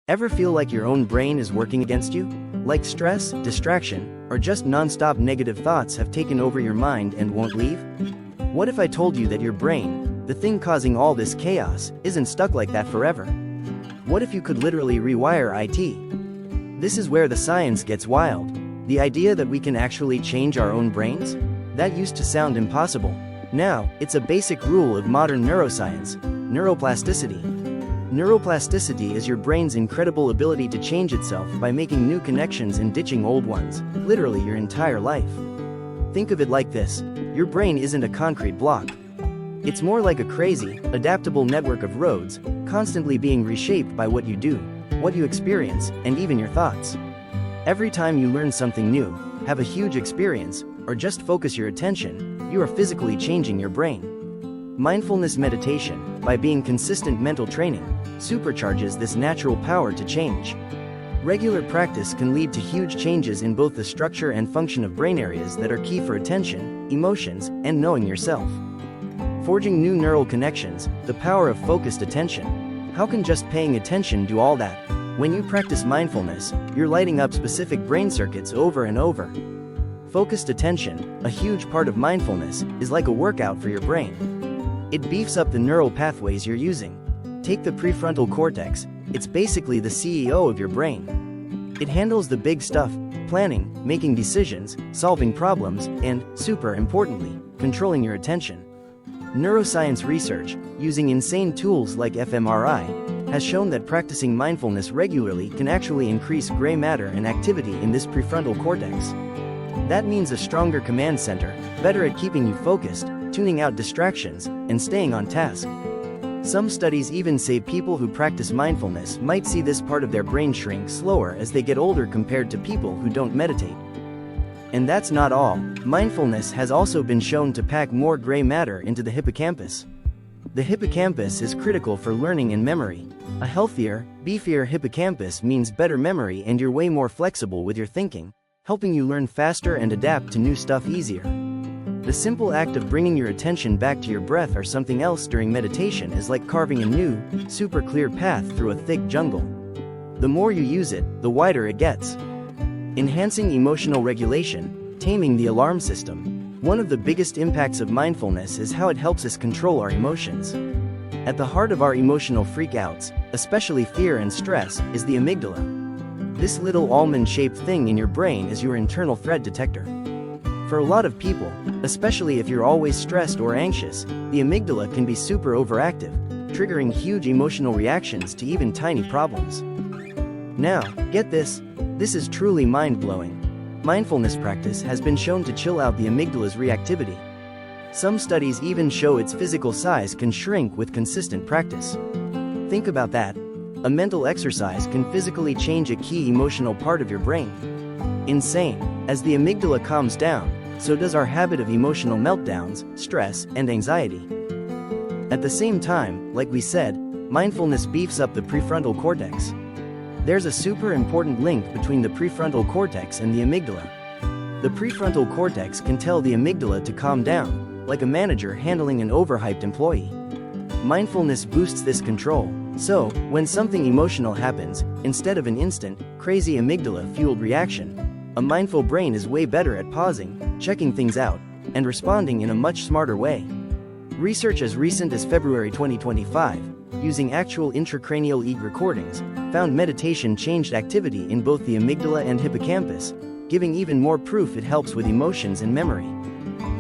Ever feel like your own brain is working against you? Like stress, distraction, or just non-stop negative thoughts have taken over your mind and won't leave? What if I told you that your brain, the thing causing all this chaos, isn't stuck like that forever? What if you could literally rewire it? This is where the science gets wild. The idea that we can actually change our own brains? That used to sound impossible. Now, it's a basic rule of modern neuroscience: neuroplasticity. Neuroplasticity is your brain's incredible ability to change itself by making new connections and ditching old ones, literally your entire life. Think of it like this: your brain isn't a concrete block. It's more like a crazy, adaptable network of roads, constantly being reshaped by what you do, what you experience, and even your thoughts. Every time you learn something new, have a huge experience, or just focus your attention, you are physically changing your brain. Mindfulness meditation, by being consistent mental training, supercharges this natural power to change. Regular practice can lead to huge changes in both the structure and function of brain areas that are key for attention, emotions, and knowing yourself. Forging new neural connections, the power of focused attention. How can just paying attention do all that? When you practice mindfulness, you're lighting up specific brain circuits over and over. Focused attention, a huge part of mindfulness, is like a workout for your brain. It beefs up the neural pathways you're using. Take the prefrontal cortex, it's basically the CEO of your brain. It handles the big stuff: planning, making decisions, solving problems, and, super importantly, controlling your attention. Neuroscience research, using insane tools like fMRI, has shown that practicing mindfulness regularly can actually increase gray matter and activity in this prefrontal cortex. That means a stronger command center, better at keeping you focused, tuning out distractions, and staying on task. Some studies even say people who practice mindfulness might see this part of their brain shrink slower as they get older compared to people who don't meditate. And that's not all. Mindfulness has also been shown to pack more gray matter into the hippocampus. The hippocampus is critical for learning and memory. A healthier, beefier hippocampus means better memory, and you're way more flexible with your thinking, helping you learn faster and adapt to new stuff easier. The simple act of bringing your attention back to your breath or something else during meditation is like carving a new, super clear path through a thick jungle. The more you use it, the wider it gets. Enhancing emotional regulation, taming the alarm system. One of the biggest impacts of mindfulness is how it helps us control our emotions. At the heart of our emotional freakouts, especially fear and stress, is the amygdala. This little almond-shaped thing in your brain is your internal threat detector. For a lot of people, especially if you're always stressed or anxious, the amygdala can be super overactive, triggering huge emotional reactions to even tiny problems. Now, get this. This is truly mind-blowing. Mindfulness practice has been shown to chill out the amygdala's reactivity. Some studies even show its physical size can shrink with consistent practice. Think about that. A mental exercise can physically change a key emotional part of your brain. Insane. As the amygdala calms down, so does our habit of emotional meltdowns, stress, and anxiety. At the same time, like we said, mindfulness beefs up the prefrontal cortex. There's a super important link between the prefrontal cortex and the amygdala. The prefrontal cortex can tell the amygdala to calm down, like a manager handling an overhyped employee. Mindfulness boosts this control, so, when something emotional happens, instead of an instant, crazy amygdala-fueled reaction, a mindful brain is way better at pausing, checking things out, and responding in a much smarter way. Research as recent as February 2025, using actual intracranial EEG recordings, found meditation changed activity in both the amygdala and hippocampus, giving even more proof it helps with emotions and memory.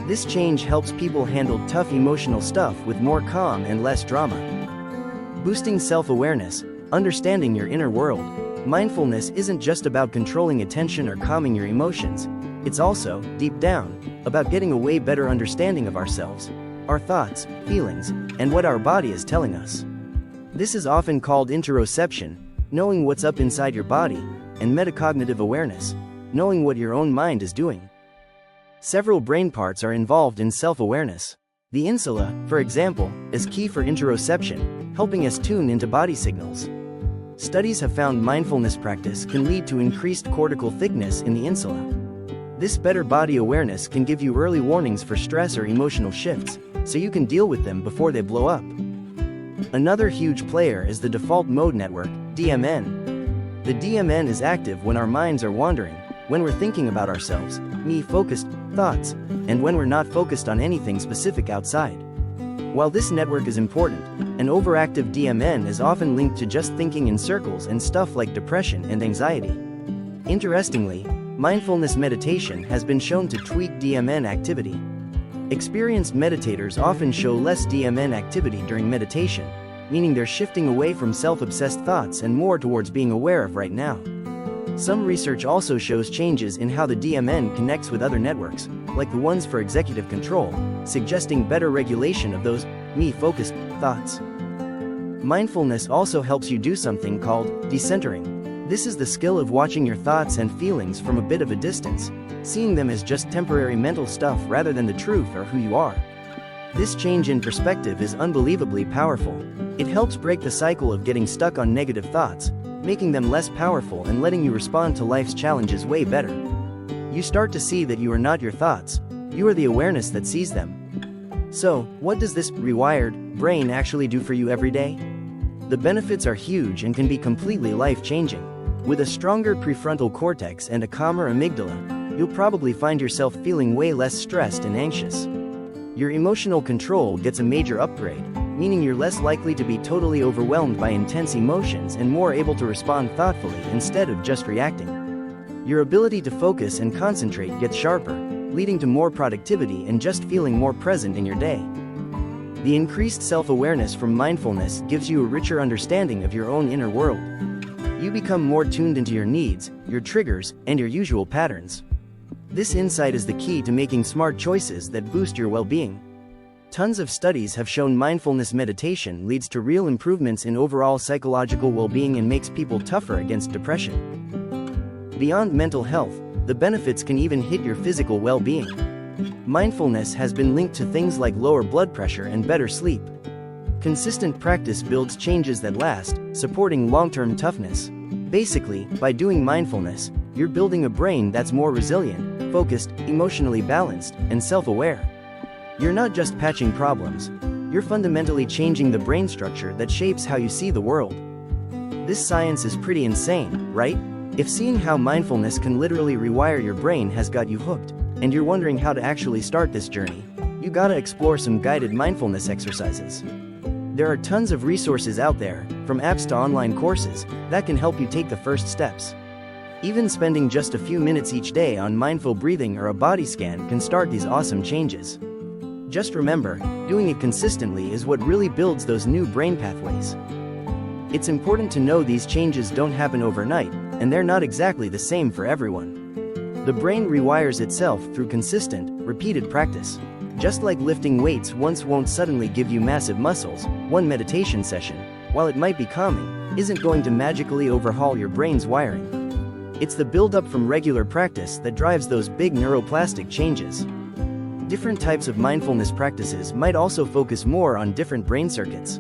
This change helps people handle tough emotional stuff with more calm and less drama. Boosting self-awareness, understanding your inner world. Mindfulness isn't just about controlling attention or calming your emotions. It's also, deep down, about getting a way better understanding of ourselves, our thoughts, feelings, and what our body is telling us. This is often called interoception, knowing what's up inside your body, and metacognitive awareness, knowing what your own mind is doing. Several brain parts are involved in self-awareness. The insula, for example, is key for interoception, helping us tune into body signals. Studies have found mindfulness practice can lead to increased cortical thickness in the insula. This better body awareness can give you early warnings for stress or emotional shifts, so you can deal with them before they blow up. Another huge player is the default mode network, DMN. The DMN is active when our minds are wandering, when we're thinking about ourselves, me-focused thoughts, and when we're not focused on anything specific outside. While this network is important, an overactive DMN is often linked to just thinking in circles and stuff like depression and anxiety. Interestingly, mindfulness meditation has been shown to tweak DMN activity. Experienced meditators often show less DMN activity during meditation, meaning they're shifting away from self-obsessed thoughts and more towards being aware of right now. Some research also shows changes in how the DMN connects with other networks, like the ones for executive control, suggesting better regulation of those me-focused thoughts. Mindfulness also helps you do something called decentering. This is the skill of watching your thoughts and feelings from a bit of a distance, seeing them as just temporary mental stuff rather than the truth or who you are. This change in perspective is unbelievably powerful. It helps break the cycle of getting stuck on negative thoughts, making them less powerful and letting you respond to life's challenges way better. You start to see that you are not your thoughts, you are the awareness that sees them. So, what does this rewired brain actually do for you every day? The benefits are huge and can be completely life-changing. With a stronger prefrontal cortex and a calmer amygdala, you'll probably find yourself feeling way less stressed and anxious. Your emotional control gets a major upgrade, meaning you're less likely to be totally overwhelmed by intense emotions and more able to respond thoughtfully instead of just reacting. Your ability to focus and concentrate gets sharper, leading to more productivity and just feeling more present in your day. The increased self-awareness from mindfulness gives you a richer understanding of your own inner world. You become more tuned into your needs, your triggers, and your usual patterns. This insight is the key to making smart choices that boost your well-being. Tons of studies have shown mindfulness meditation leads to real improvements in overall psychological well-being and makes people tougher against depression. Beyond mental health, the benefits can even hit your physical well-being. Mindfulness has been linked to things like lower blood pressure and better sleep. Consistent practice builds changes that last, supporting long-term toughness. Basically, by doing mindfulness, you're building a brain that's more resilient, focused, emotionally balanced, and self-aware. You're not just patching problems, you're fundamentally changing the brain structure that shapes how you see the world. This science is pretty insane, right? If seeing how mindfulness can literally rewire your brain has got you hooked, and you're wondering how to actually start this journey, you gotta explore some guided mindfulness exercises. There are tons of resources out there, from apps to online courses, that can help you take the first steps. Even spending just a few minutes each day on mindful breathing or a body scan can start these awesome changes. Just remember, doing it consistently is what really builds those new brain pathways. It's important to know these changes don't happen overnight, and they're not exactly the same for everyone. The brain rewires itself through consistent, repeated practice. Just like lifting weights once won't suddenly give you massive muscles, one meditation session, while it might be calming, isn't going to magically overhaul your brain's wiring. It's the build-up from regular practice that drives those big neuroplastic changes. Different types of mindfulness practices might also focus more on different brain circuits.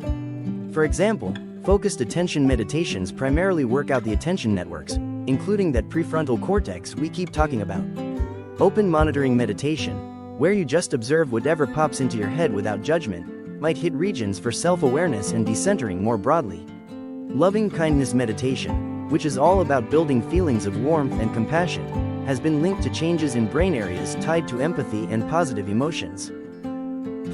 For example, focused attention meditations primarily work out the attention networks, including that prefrontal cortex we keep talking about. Open monitoring meditation, where you just observe whatever pops into your head without judgment, might hit regions for self-awareness and decentering more broadly. Loving kindness meditation, which is all about building feelings of warmth and compassion, has been linked to changes in brain areas tied to empathy and positive emotions.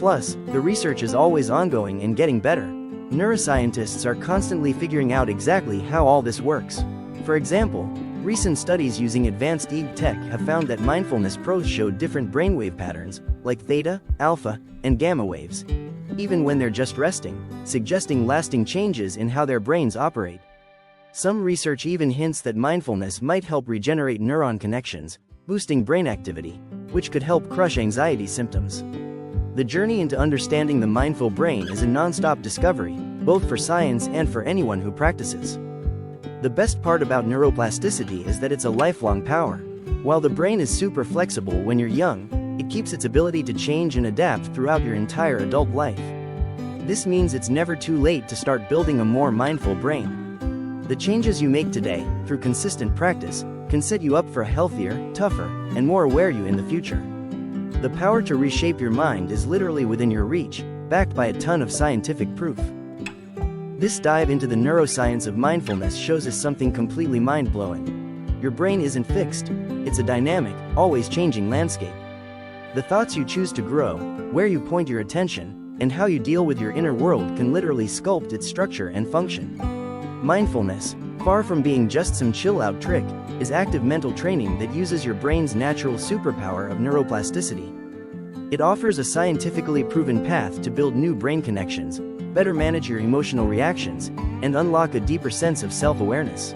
Plus, the research is always ongoing and getting better. Neuroscientists are constantly figuring out exactly how all this works. For example, recent studies using advanced EEG tech have found that mindfulness pros show different brainwave patterns, like theta, alpha, and gamma waves, even when they're just resting, suggesting lasting changes in how their brains operate. Some research even hints that mindfulness might help regenerate neuron connections, boosting brain activity, which could help crush anxiety symptoms. The journey into understanding the mindful brain is a non-stop discovery, both for science and for anyone who practices. The best part about neuroplasticity is that it's a lifelong power. While the brain is super flexible when you're young, it keeps its ability to change and adapt throughout your entire adult life. This means it's never too late to start building a more mindful brain. The changes you make today, through consistent practice, can set you up for a healthier, tougher, and more aware you in the future. The power to reshape your mind is literally within your reach, backed by a ton of scientific proof. This dive into the neuroscience of mindfulness shows us something completely mind-blowing. Your brain isn't fixed, it's a dynamic, always changing landscape. The thoughts you choose to grow, where you point your attention, and how you deal with your inner world can literally sculpt its structure and function. Mindfulness, far from being just some chill-out trick, is active mental training that uses your brain's natural superpower of neuroplasticity. It offers a scientifically proven path to build new brain connections, better manage your emotional reactions, and unlock a deeper sense of self-awareness.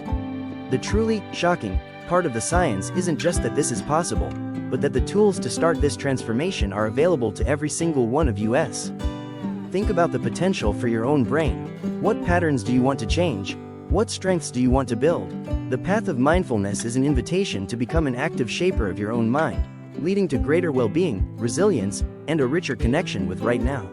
The truly shocking part of the science isn't just that this is possible, but that the tools to start this transformation are available to every single one of us. Think about the potential for your own brain. What patterns do you want to change? What strengths do you want to build? The path of mindfulness is an invitation to become an active shaper of your own mind, leading to greater well-being, resilience, and a richer connection with right now.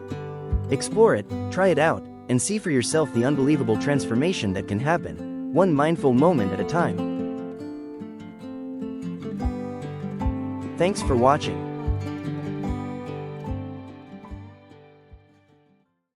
Explore it, try it out, and see for yourself the unbelievable transformation that can happen, one mindful moment at a time. Thanks for watching.